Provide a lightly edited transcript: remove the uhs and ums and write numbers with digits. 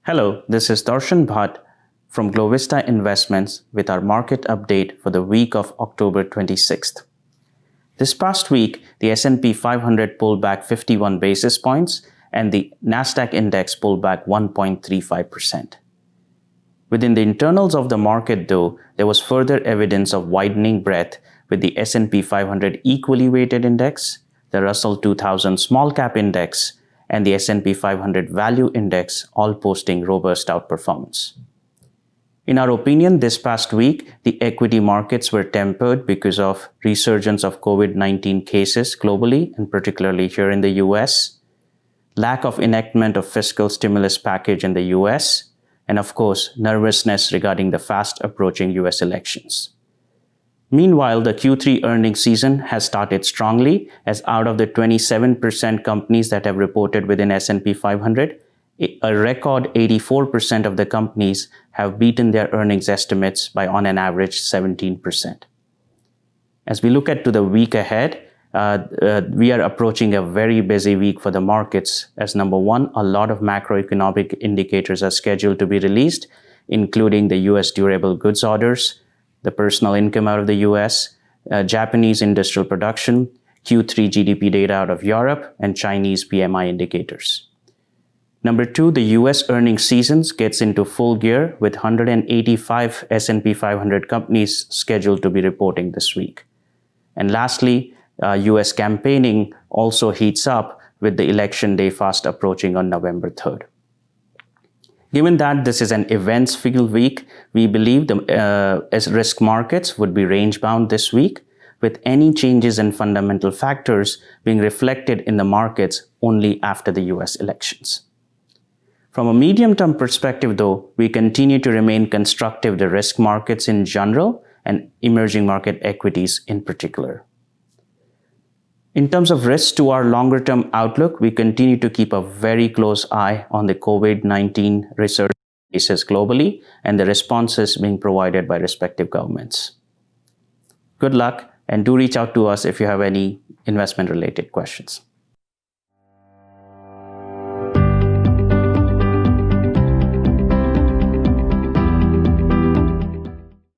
Hello, this is Darshan Bhatt from Glovista Investments with our market update for the week of October 26th. This past week, the S&P 500 pulled back 51 basis points and the Nasdaq index pulled back 1.35%. Within the internals of the market, though, there was further evidence of widening breadth with the S&P 500 equally weighted index, the Russell 2000 small cap index, and the S&P 500 value index all posting robust outperformance. In our opinion, this past week, the equity markets were tempered because of resurgence of COVID-19 cases globally, and particularly here in the US, lack of enactment of fiscal stimulus package in the US, and of course, nervousness regarding the fast approaching US elections. Meanwhile, the Q3 earnings season has started strongly, as out of the 27% companies that have reported within S&P 500, a record 84% of the companies have beaten their earnings estimates by on an average 17%. As we look at to the week ahead, we are approaching a very busy week for the markets, as number one, a lot of macroeconomic indicators are scheduled to be released, including the US durable goods orders, the personal income out of the US, Japanese industrial production, Q3 GDP data out of Europe, and Chinese PMI indicators. Number two, the US earnings seasons gets into full gear with 185 S&P 500 companies scheduled to be reporting this week. And lastly, US campaigning also heats up with the election day fast approaching on November 3rd. Given that this is an events-filled week, we believe as risk markets would be range-bound this week, with any changes in fundamental factors being reflected in the markets only after the US elections. From a medium-term perspective, though, we continue to remain constructive to risk markets in general and emerging market equities in particular. In terms of risks to our longer-term outlook, we continue to keep a very close eye on the COVID-19 resurgence cases globally and the responses being provided by respective governments. Good luck, and do reach out to us if you have any investment-related questions.